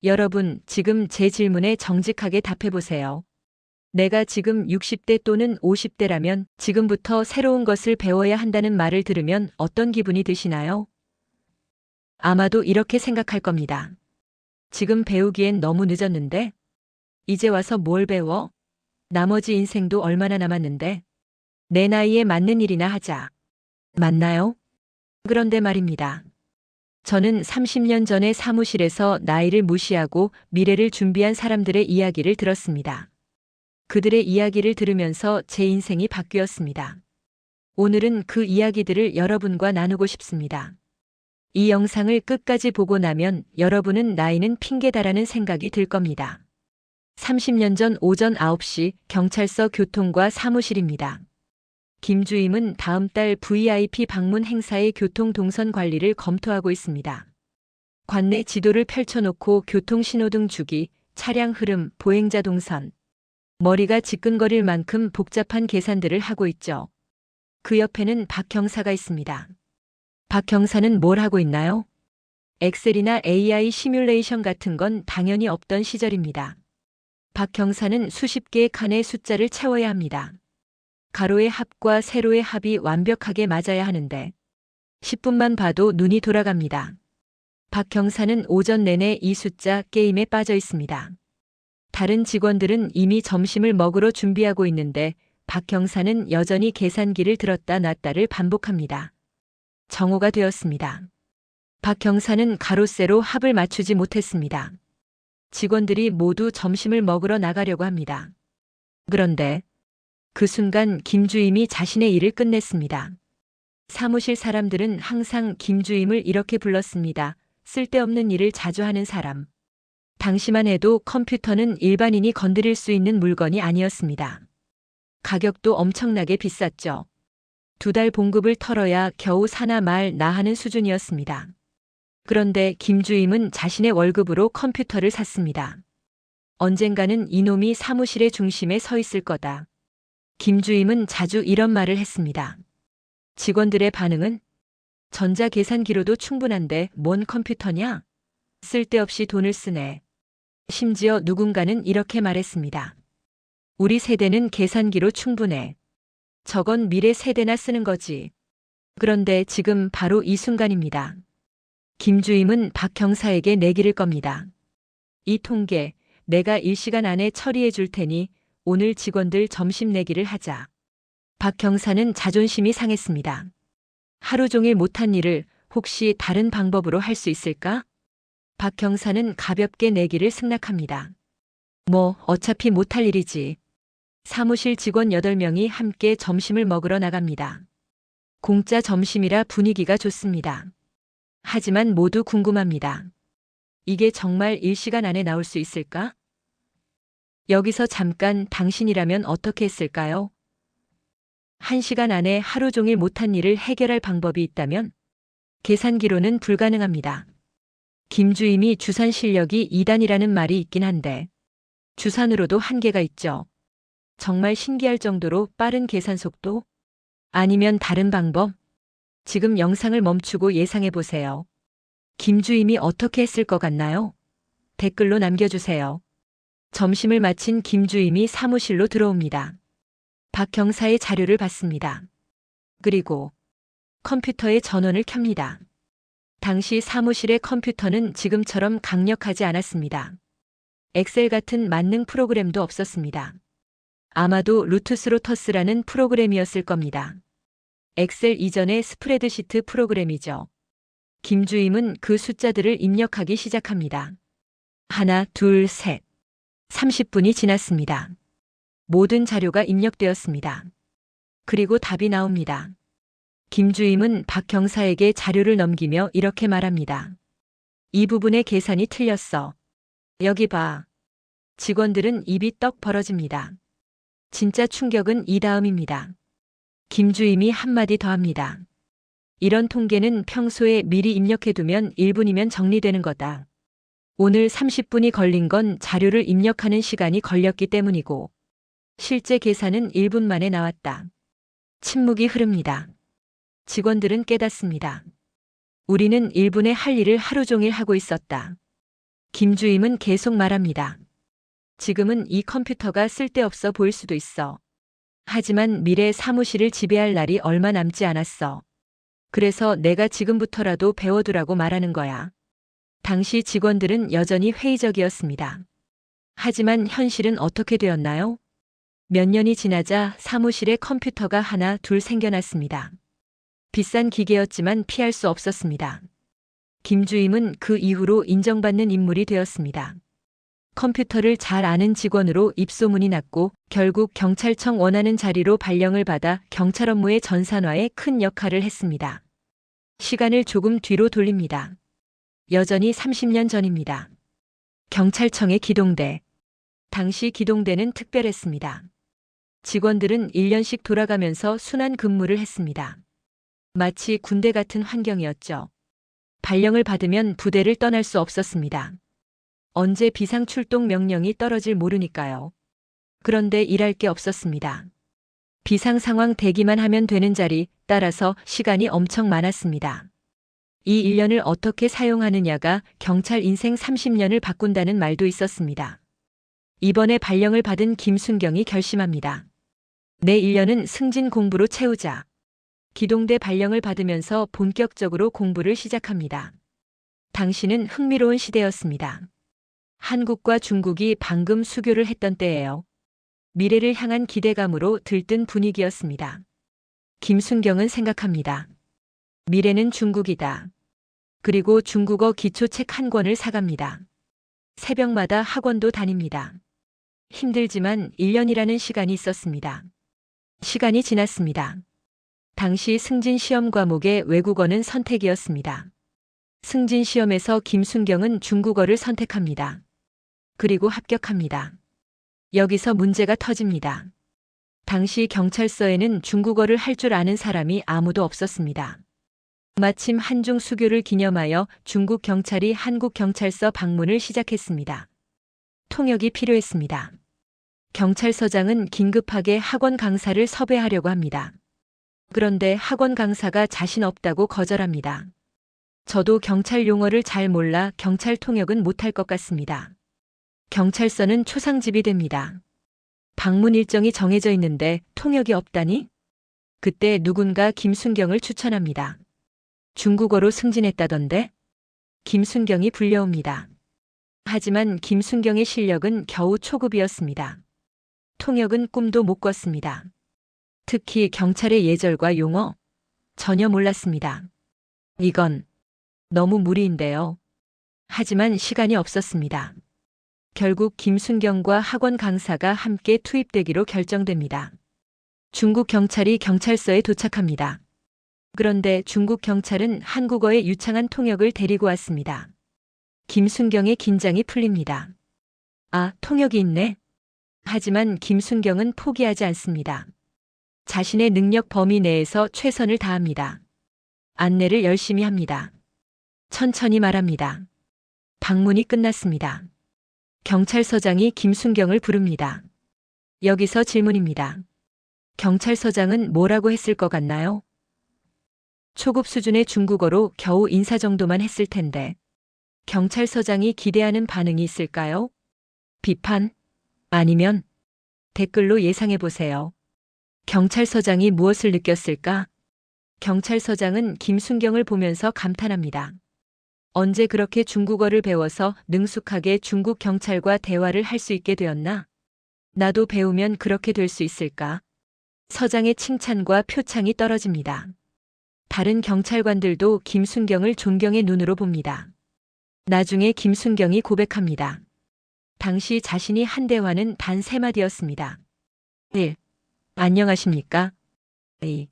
여러분, 지금 제 질문에 정직하게 답해보세요. 내가 지금 60대 또는 50대라면 지금부터 새로운 것을 배워야 한다는 말을 들으면 어떤 기분이 드시나요? 아마도 이렇게 생각할 겁니다. 지금 배우기엔 너무 늦었는데? 이제 와서 뭘 배워? 나머지 인생도 얼마나 남았는데? 내 나이에 맞는 일이나 하자. 맞나요? 그런데 말입니다. 저는 30년 전에 사무실에서 나이를 무시하고 미래를 준비한 사람들의 이야기를 들었습니다. 그들의 이야기를 들으면서 제 인생이 바뀌었습니다. 오늘은 그 이야기들을 여러분과 나누고 싶습니다. 이 영상을 끝까지 보고 나면 여러분은 나이는 핑계다라는 생각이 들 겁니다. 30년 전 오전 9시 경찰서 교통과 사무실입니다. 김주임은 다음 달 VIP 방문 행사의 교통 동선 관리를 검토하고 있습니다. 관내 지도를 펼쳐놓고 교통 신호등 주기, 차량 흐름, 보행자 동선. 머리가 지끈거릴 만큼 복잡한 계산들을 하고 있죠. 그 옆에는 박 형사가 있습니다. 박 형사는 뭘 하고 있나요? 엑셀이나 AI 시뮬레이션 같은 건 당연히 없던 시절입니다. 박 형사는 수십 개의 칸의 숫자를 채워야 합니다. 가로의 합과 세로의 합이 완벽하게 맞아야 하는데 10분만 봐도 눈이 돌아갑니다. 박 형사는 오전 내내 이 숫자 게임에 빠져 있습니다. 다른 직원들은 이미 점심을 먹으러 준비하고 있는데 박 형사는 여전히 계산기를 들었다 놨다를 반복합니다. 정오가 되었습니다. 박 형사는 가로 세로 합을 맞추지 못했습니다. 직원들이 모두 점심을 먹으러 나가려고 합니다. 그런데 그 순간 김주임이 자신의 일을 끝냈습니다. 사무실 사람들은 항상 김주임을 이렇게 불렀습니다. 쓸데없는 일을 자주 하는 사람. 당시만 해도 컴퓨터는 일반인이 건드릴 수 있는 물건이 아니었습니다. 가격도 엄청나게 비쌌죠. 2달 봉급을 털어야 겨우 사나 말 나 하는 수준이었습니다. 그런데 김주임은 자신의 월급으로 컴퓨터를 샀습니다. 언젠가는 이놈이 사무실의 중심에 서 있을 거다. 김주임은 자주 이런 말을 했습니다. 직원들의 반응은 전자계산기로도 충분한데 뭔 컴퓨터냐? 쓸데없이 돈을 쓰네. 심지어 누군가는 이렇게 말했습니다. 우리 세대는 계산기로 충분해. 저건 미래 세대나 쓰는 거지. 그런데 지금 바로 이 순간입니다. 김주임은 박 형사에게 내기를 겁니다. 이 통계 내가 1시간 안에 처리해 줄 테니 오늘 직원들 점심 내기를 하자. 박 형사는 자존심이 상했습니다. 하루 종일 못한 일을 혹시 다른 방법으로 할 수 있을까? 박 형사는 가볍게 내기를 승낙합니다. 뭐 어차피 못할 일이지. 사무실 직원 8명이 함께 점심을 먹으러 나갑니다. 공짜 점심이라 분위기가 좋습니다. 하지만 모두 궁금합니다. 이게 정말 1시간 안에 나올 수 있을까? 여기서 잠깐 당신이라면 어떻게 했을까요? 1시간 안에 하루 종일 못한 일을 해결할 방법이 있다면? 계산기로는 불가능합니다. 김주임이 주산 실력이 2단이라는 말이 있긴 한데 주산으로도 한계가 있죠. 정말 신기할 정도로 빠른 계산 속도? 아니면 다른 방법? 지금 영상을 멈추고 예상해 보세요. 김주임이 어떻게 했을 것 같나요? 댓글로 남겨주세요. 점심을 마친 김주임이 사무실로 들어옵니다. 박 형사의 자료를 받습니다. 그리고 컴퓨터의 전원을 켭니다. 당시 사무실의 컴퓨터는 지금처럼 강력하지 않았습니다. 엑셀 같은 만능 프로그램도 없었습니다. 아마도 루트스로터스라는 프로그램이었을 겁니다. 엑셀 이전의 스프레드시트 프로그램이죠. 김주임은 그 숫자들을 입력하기 시작합니다. 하나, 둘, 셋. 30분이 지났습니다. 모든 자료가 입력되었습니다. 그리고 답이 나옵니다. 김주임은 박 형사에게 자료를 넘기며 이렇게 말합니다. 이 부분의 계산이 틀렸어. 여기 봐. 직원들은 입이 떡 벌어집니다. 진짜 충격은 이 다음입니다. 김주임이 한마디 더 합니다. 이런 통계는 평소에 미리 입력해두면 1분이면 정리되는 거다. 오늘 30분이 걸린 건 자료를 입력하는 시간이 걸렸기 때문이고 실제 계산은 1분 만에 나왔다. 침묵이 흐릅니다. 직원들은 깨닫습니다. 우리는 1분에 할 일을 하루 종일 하고 있었다. 김주임은 계속 말합니다. 지금은 이 컴퓨터가 쓸데없어 보일 수도 있어. 하지만 미래 사무실을 지배할 날이 얼마 남지 않았어. 그래서 내가 지금부터라도 배워두라고 말하는 거야. 당시 직원들은 여전히 회의적이었습니다. 하지만 현실은 어떻게 되었나요? 몇 년이 지나자 사무실에 컴퓨터가 하나 둘 생겨났습니다. 비싼 기계였지만 피할 수 없었습니다. 김주임은 그 이후로 인정받는 인물이 되었습니다. 컴퓨터를 잘 아는 직원으로 입소문이 났고 결국 경찰청 원하는 자리로 발령을 받아 경찰 업무의 전산화에 큰 역할을 했습니다. 시간을 조금 뒤로 돌립니다. 여전히 30년 전입니다. 경찰청의 기동대. 당시 기동대는 특별했습니다. 직원들은 1년씩 돌아가면서 순환 근무를 했습니다. 마치 군대 같은 환경이었죠. 발령을 받으면 부대를 떠날 수 없었습니다. 언제 비상 출동 명령이 떨어질 모르니까요. 그런데 일할 게 없었습니다. 비상 상황 대기만 하면 되는 자리, 따라서 시간이 엄청 많았습니다. 이 1년을 어떻게 사용하느냐가 경찰 인생 30년을 바꾼다는 말도 있었습니다. 이번에 발령을 받은 김순경이 결심합니다. 내 1년은 승진 공부로 채우자. 기동대 발령을 받으면서 본격적으로 공부를 시작합니다. 당시는 흥미로운 시대였습니다. 한국과 중국이 방금 수교를 했던 때예요. 미래를 향한 기대감으로 들뜬 분위기였습니다. 김순경은 생각합니다. 미래는 중국이다. 그리고 중국어 기초책 한 권을 사갑니다. 새벽마다 학원도 다닙니다. 힘들지만 1년이라는 시간이 있었습니다. 시간이 지났습니다. 당시 승진 시험 과목의 외국어는 선택이었습니다. 승진 시험에서 김순경은 중국어를 선택합니다. 그리고 합격합니다. 여기서 문제가 터집니다. 당시 경찰서에는 중국어를 할 줄 아는 사람이 아무도 없었습니다. 마침 한중 수교를 기념하여 중국 경찰이 한국 경찰서 방문을 시작했습니다. 통역이 필요했습니다. 경찰서장은 긴급하게 학원 강사를 섭외하려고 합니다. 그런데 학원 강사가 자신 없다고 거절합니다. 저도 경찰 용어를 잘 몰라 경찰 통역은 못할 것 같습니다. 경찰서는 초상집이 됩니다. 방문 일정이 정해져 있는데 통역이 없다니? 그때 누군가 김순경을 추천합니다. 중국어로 승진했다던데? 김순경이 불려옵니다. 하지만 김순경의 실력은 겨우 초급이었습니다. 통역은 꿈도 못 꿨습니다. 특히 경찰의 예절과 용어? 전혀 몰랐습니다. 이건 너무 무리인데요. 하지만 시간이 없었습니다. 결국 김순경과 학원 강사가 함께 투입되기로 결정됩니다. 중국 경찰이 경찰서에 도착합니다. 그런데 중국 경찰은 한국어의 유창한 통역을 데리고 왔습니다. 김순경의 긴장이 풀립니다. 아, 통역이 있네. 하지만 김순경은 포기하지 않습니다. 자신의 능력 범위 내에서 최선을 다합니다. 안내를 열심히 합니다. 천천히 말합니다. 방문이 끝났습니다. 경찰서장이 김순경을 부릅니다. 여기서 질문입니다. 경찰서장은 뭐라고 했을 것 같나요? 초급 수준의 중국어로 겨우 인사 정도만 했을 텐데 경찰서장이 기대하는 반응이 있을까요? 비판? 아니면 댓글로 예상해 보세요. 경찰서장이 무엇을 느꼈을까? 경찰서장은 김순경을 보면서 감탄합니다. 언제 그렇게 중국어를 배워서 능숙하게 중국 경찰과 대화를 할 수 있게 되었나? 나도 배우면 그렇게 될 수 있을까? 서장의 칭찬과 표창이 떨어집니다. 다른 경찰관들도 김순경을 존경의 눈으로 봅니다. 나중에 김순경이 고백합니다. 당시 자신이 한 대화는 단 3마디였습니다. 1. 안녕하십니까? 2.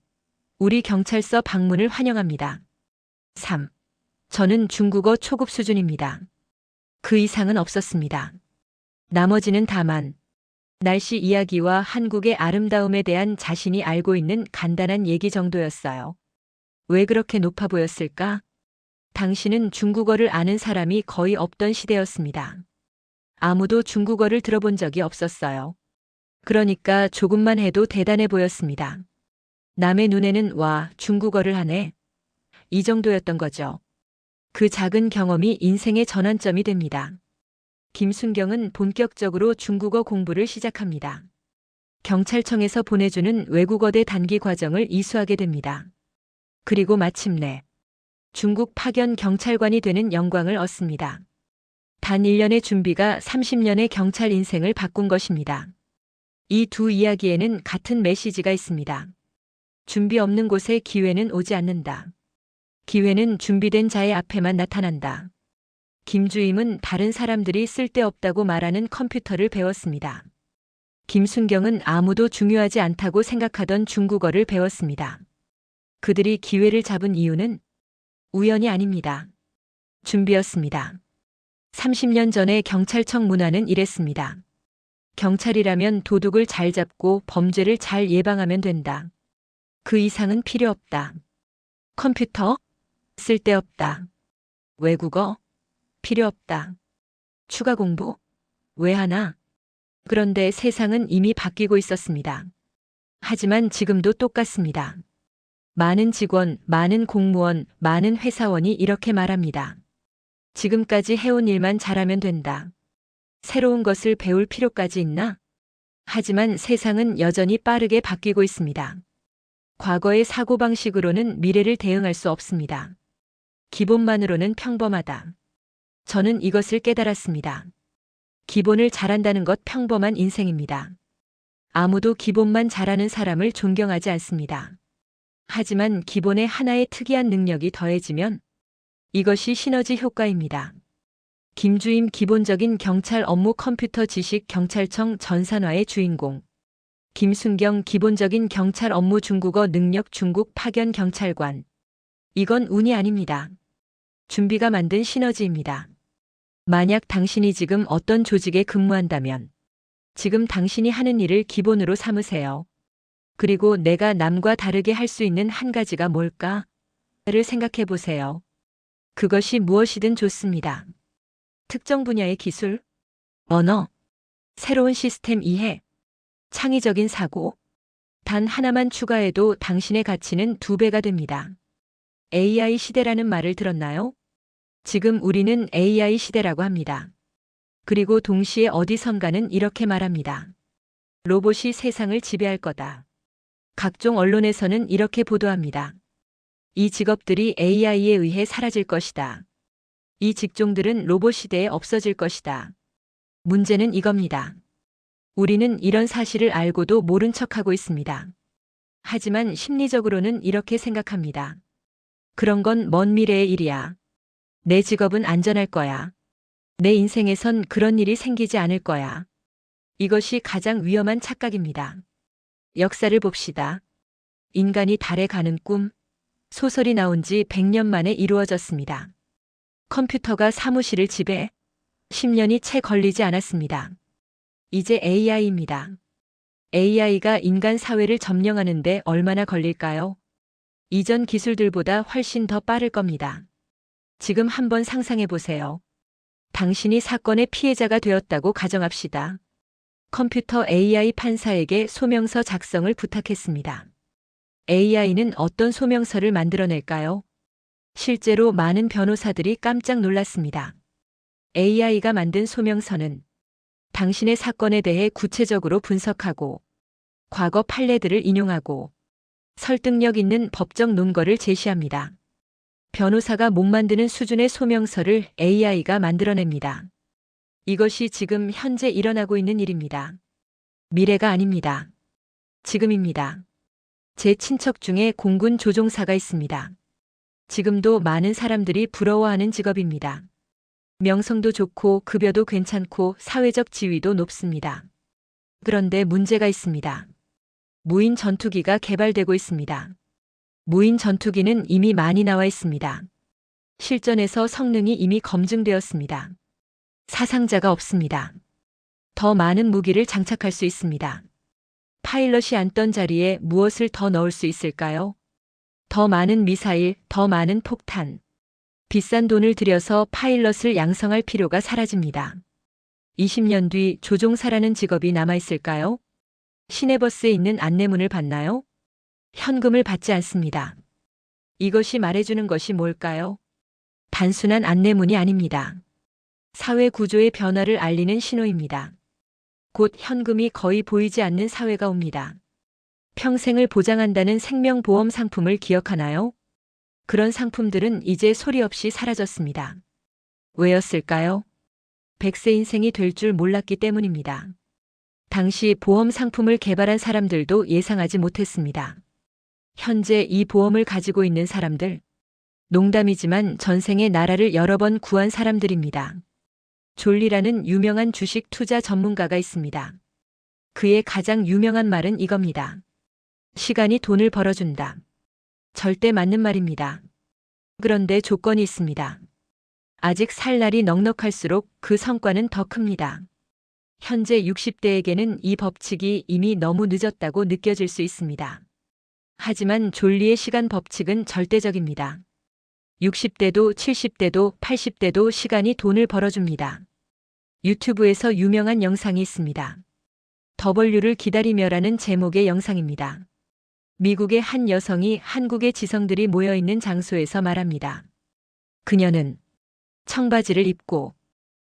우리 경찰서 방문을 환영합니다. 3. 저는 중국어 초급 수준입니다. 그 이상은 없었습니다. 나머지는 다만 날씨 이야기와 한국의 아름다움에 대한 자신이 알고 있는 간단한 얘기 정도였어요. 왜 그렇게 높아 보였을까? 당시는 중국어를 아는 사람이 거의 없던 시대였습니다. 아무도 중국어를 들어본 적이 없었어요. 그러니까 조금만 해도 대단해 보였습니다. 남의 눈에는 와, 중국어를 하네. 이 정도였던 거죠. 그 작은 경험이 인생의 전환점이 됩니다. 김순경은 본격적으로 중국어 공부를 시작합니다. 경찰청에서 보내주는 외국어대 단기 과정을 이수하게 됩니다. 그리고 마침내 중국 파견 경찰관이 되는 영광을 얻습니다. 단 1년의 준비가 30년의 경찰 인생을 바꾼 것입니다. 이 두 이야기에는 같은 메시지가 있습니다. 준비 없는 곳에 기회는 오지 않는다. 기회는 준비된 자의 앞에만 나타난다. 김주임은 다른 사람들이 쓸데없다고 말하는 컴퓨터를 배웠습니다. 김순경은 아무도 중요하지 않다고 생각하던 중국어를 배웠습니다. 그들이 기회를 잡은 이유는 우연이 아닙니다. 준비였습니다. 30년 전에 경찰청 문화는 이랬습니다. 경찰이라면 도둑을 잘 잡고 범죄를 잘 예방하면 된다. 그 이상은 필요 없다. 컴퓨터? 쓸데없다. 외국어? 필요 없다. 추가 공부? 왜 하나? 그런데 세상은 이미 바뀌고 있었습니다. 하지만 지금도 똑같습니다. 많은 직원, 많은 공무원, 많은 회사원이 이렇게 말합니다. 지금까지 해온 일만 잘하면 된다. 새로운 것을 배울 필요까지 있나? 하지만 세상은 여전히 빠르게 바뀌고 있습니다. 과거의 사고방식으로는 미래를 대응할 수 없습니다. 기본만으로는 평범하다. 저는 이것을 깨달았습니다. 기본을 잘한다는 것 평범한 인생입니다. 아무도 기본만 잘하는 사람을 존경하지 않습니다. 하지만 기본에 하나의 특이한 능력이 더해지면 이것이 시너지 효과입니다. 김주임 기본적인 경찰 업무 컴퓨터 지식 경찰청 전산화의 주인공. 김순경 기본적인 경찰 업무 중국어 능력 중국 파견 경찰관. 이건 운이 아닙니다. 준비가 만든 시너지입니다. 만약 당신이 지금 어떤 조직에 근무한다면 지금 당신이 하는 일을 기본으로 삼으세요. 그리고 내가 남과 다르게 할 수 있는 한 가지가 뭘까?를 생각해 보세요. 그것이 무엇이든 좋습니다. 특정 분야의 기술, 언어, 새로운 시스템 이해, 창의적인 사고, 단 하나만 추가해도 당신의 가치는 2배가 됩니다. AI 시대라는 말을 들었나요? 지금 우리는 AI 시대라고 합니다. 그리고 동시에 어디선가는 이렇게 말합니다. 로봇이 세상을 지배할 거다. 각종 언론에서는 이렇게 보도합니다. 이 직업들이 AI에 의해 사라질 것이다. 이 직종들은 로봇 시대에 없어질 것이다. 문제는 이겁니다. 우리는 이런 사실을 알고도 모른 척하고 있습니다. 하지만 심리적으로는 이렇게 생각합니다. 그런 건 먼 미래의 일이야. 내 직업은 안전할 거야. 내 인생에선 그런 일이 생기지 않을 거야. 이것이 가장 위험한 착각입니다. 역사를 봅시다. 인간이 달에 가는 꿈, 소설이 나온 지 100년 만에 이루어졌습니다. 컴퓨터가 사무실을 지배, 10년이 채 걸리지 않았습니다. 이제 AI입니다. AI가 인간 사회를 점령하는데 얼마나 걸릴까요? 이전 기술들보다 훨씬 더 빠를 겁니다. 지금 한번 상상해 보세요. 당신이 사건의 피해자가 되었다고 가정합시다. 컴퓨터 AI 판사에게 소명서 작성을 부탁했습니다. AI는 어떤 소명서를 만들어낼까요? 실제로 많은 변호사들이 깜짝 놀랐습니다. AI가 만든 소명서는 당신의 사건에 대해 구체적으로 분석하고 과거 판례들을 인용하고 설득력 있는 법적 논거를 제시합니다. 변호사가 못 만드는 수준의 소명서를 AI가 만들어냅니다. 이것이 지금 현재 일어나고 있는 일입니다. 미래가 아닙니다. 지금입니다. 제 친척 중에 공군 조종사가 있습니다. 지금도 많은 사람들이 부러워하는 직업입니다. 명성도 좋고 급여도 괜찮고 사회적 지위도 높습니다. 그런데 문제가 있습니다. 무인 전투기가 개발되고 있습니다. 무인 전투기는 이미 많이 나와 있습니다. 실전에서 성능이 이미 검증되었습니다. 사상자가 없습니다. 더 많은 무기를 장착할 수 있습니다. 파일럿이 앉던 자리에 무엇을 더 넣을 수 있을까요? 더 많은 미사일, 더 많은 폭탄. 비싼 돈을 들여서 파일럿을 양성할 필요가 사라집니다. 20년 뒤 조종사라는 직업이 남아있을까요? 시내버스에 있는 안내문을 받나요? 현금을 받지 않습니다. 이것이 말해주는 것이 뭘까요? 단순한 안내문이 아닙니다. 사회 구조의 변화를 알리는 신호입니다. 곧 현금이 거의 보이지 않는 사회가 옵니다. 평생을 보장한다는 생명보험 상품을 기억하나요? 그런 상품들은 이제 소리 없이 사라졌습니다. 왜였을까요? 100세 인생이 될 줄 몰랐기 때문입니다. 당시 보험 상품을 개발한 사람들도 예상하지 못했습니다. 현재 이 보험을 가지고 있는 사람들, 농담이지만 전생에 나라를 여러 번 구한 사람들입니다. 졸리라는 유명한 주식 투자 전문가가 있습니다. 그의 가장 유명한 말은 이겁니다. 시간이 돈을 벌어준다. 절대 맞는 말입니다. 그런데 조건이 있습니다. 아직 살 날이 넉넉할수록 그 성과는 더 큽니다. 현재 60대에게는 이 법칙이 이미 너무 늦었다고 느껴질 수 있습니다. 하지만 졸리의 시간 법칙은 절대적입니다. 60대도 70대도 80대도 시간이 돈을 벌어줍니다. 유튜브에서 유명한 영상이 있습니다. W를 기다리며라는 제목의 영상입니다. 미국의 한 여성이 한국의 지성들이 모여있는 장소에서 말합니다. 그녀는 청바지를 입고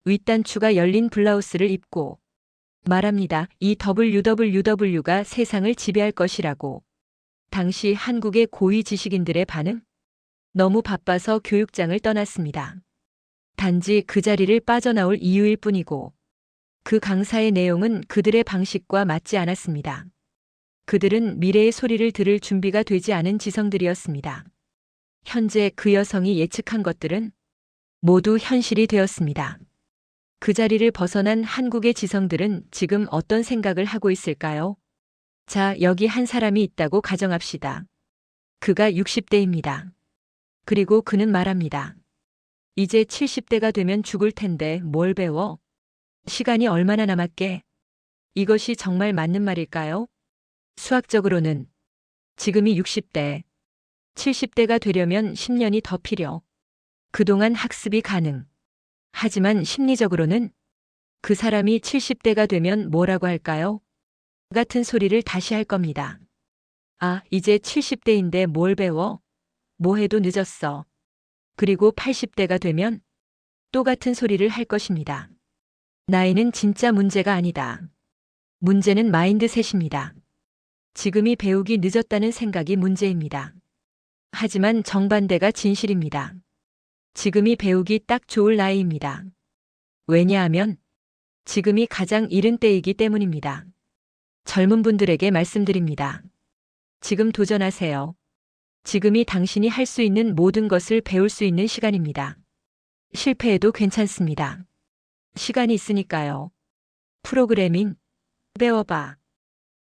윗단추가 열린 블라우스를 입고 말합니다. 이 WWW가 세상을 지배할 것이라고. 당시 한국의 고위 지식인들의 반응? 너무 바빠서 교육장을 떠났습니다. 단지 그 자리를 빠져나올 이유일 뿐이고 그 강사의 내용은 그들의 방식과 맞지 않았습니다. 그들은 미래의 소리를 들을 준비가 되지 않은 지성들이었습니다. 현재 그 여성이 예측한 것들은 모두 현실이 되었습니다. 그 자리를 벗어난 한국의 지성들은 지금 어떤 생각을 하고 있을까요? 자, 여기 한 사람이 있다고 가정합시다. 그가 60대입니다. 그리고 그는 말합니다. 이제 70대가 되면 죽을 텐데 뭘 배워? 시간이 얼마나 남았게? 이것이 정말 맞는 말일까요? 수학적으로는 지금이 60대, 70대가 되려면 10년이 더 필요. 그동안 학습이 가능. 하지만 심리적으로는 그 사람이 70대가 되면 뭐라고 할까요? 같은 소리를 다시 할 겁니다. 아, 이제 70대인데 뭘 배워? 뭐 해도 늦었어. 그리고 80대가 되면 또 같은 소리를 할 것입니다. 나이는 진짜 문제가 아니다. 문제는 마인드셋입니다. 지금이 배우기 늦었다는 생각이 문제입니다. 하지만 정반대가 진실입니다. 지금이 배우기 딱 좋을 나이입니다. 왜냐하면 지금이 가장 이른 때이기 때문입니다. 젊은 분들에게 말씀드립니다. 지금 도전하세요. 지금이 당신이 할 수 있는 모든 것을 배울 수 있는 시간입니다. 실패해도 괜찮습니다. 시간이 있으니까요. 프로그래밍, 배워봐.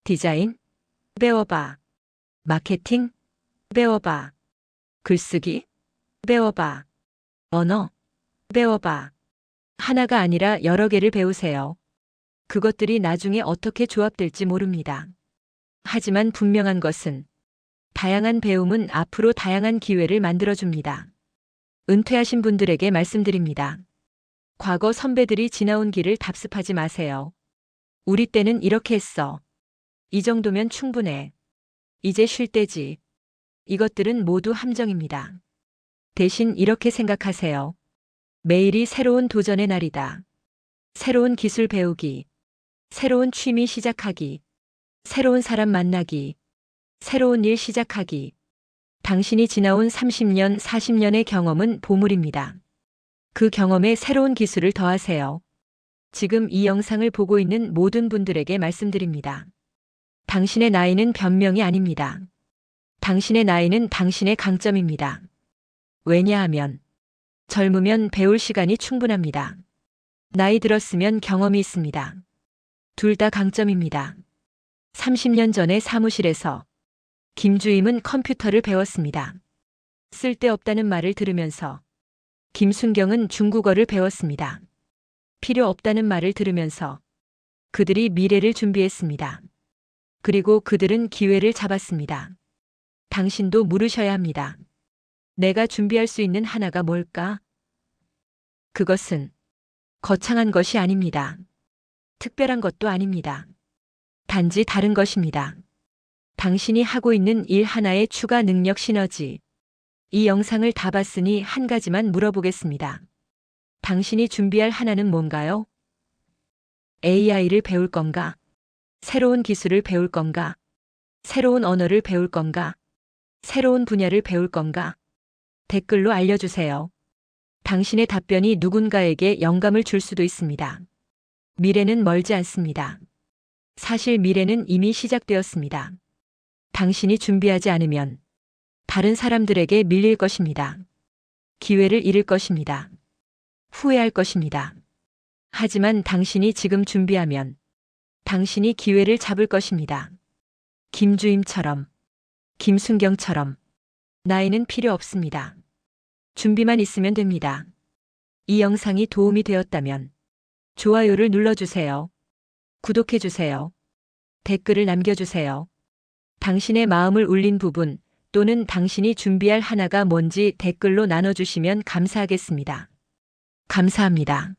디자인, 배워봐. 마케팅, 배워봐. 글쓰기, 배워봐. 언어, 배워봐. 하나가 아니라 여러 개를 배우세요. 그것들이 나중에 어떻게 조합될지 모릅니다. 하지만 분명한 것은 다양한 배움은 앞으로 다양한 기회를 만들어줍니다. 은퇴하신 분들에게 말씀드립니다. 과거 선배들이 지나온 길을 답습하지 마세요. 우리 때는 이렇게 했어. 이 정도면 충분해. 이제 쉴 때지. 이것들은 모두 함정입니다. 대신 이렇게 생각하세요. 매일이 새로운 도전의 날이다. 새로운 기술 배우기, 새로운 취미 시작하기, 새로운 사람 만나기, 새로운 일 시작하기. 당신이 지나온 30년, 40년의 경험은 보물입니다. 그 경험에 새로운 기술을 더하세요. 지금 이 영상을 보고 있는 모든 분들에게 말씀드립니다. 당신의 나이는 변명이 아닙니다. 당신의 나이는 당신의 강점입니다. 왜냐하면 젊으면 배울 시간이 충분합니다. 나이 들었으면 경험이 있습니다. 둘 다 강점입니다. 30년 전에 사무실에서 김주임은 컴퓨터를 배웠습니다. 쓸데없다는 말을 들으면서 김순경은 중국어를 배웠습니다. 필요 없다는 말을 들으면서 그들이 미래를 준비했습니다. 그리고 그들은 기회를 잡았습니다. 당신도 물으셔야 합니다. 내가 준비할 수 있는 하나가 뭘까? 그것은 거창한 것이 아닙니다. 특별한 것도 아닙니다. 단지 다른 것입니다. 당신이 하고 있는 일 하나의 추가 능력 시너지. 이 영상을 다 봤으니 한 가지만 물어보겠습니다. 당신이 준비할 하나는 뭔가요? AI를 배울 건가? 새로운 기술을 배울 건가? 새로운 언어를 배울 건가? 새로운 분야를 배울 건가? 댓글로 알려주세요. 당신의 답변이 누군가에게 영감을 줄 수도 있습니다. 미래는 멀지 않습니다. 사실 미래는 이미 시작되었습니다. 당신이 준비하지 않으면 다른 사람들에게 밀릴 것입니다. 기회를 잃을 것입니다. 후회할 것입니다. 하지만 당신이 지금 준비하면 당신이 기회를 잡을 것입니다. 김주임처럼, 김순경처럼 나이는 필요 없습니다. 준비만 있으면 됩니다. 이 영상이 도움이 되었다면 좋아요를 눌러주세요. 구독해주세요. 댓글을 남겨주세요. 당신의 마음을 울린 부분 또는 당신이 준비할 하나가 뭔지 댓글로 나눠주시면 감사하겠습니다. 감사합니다.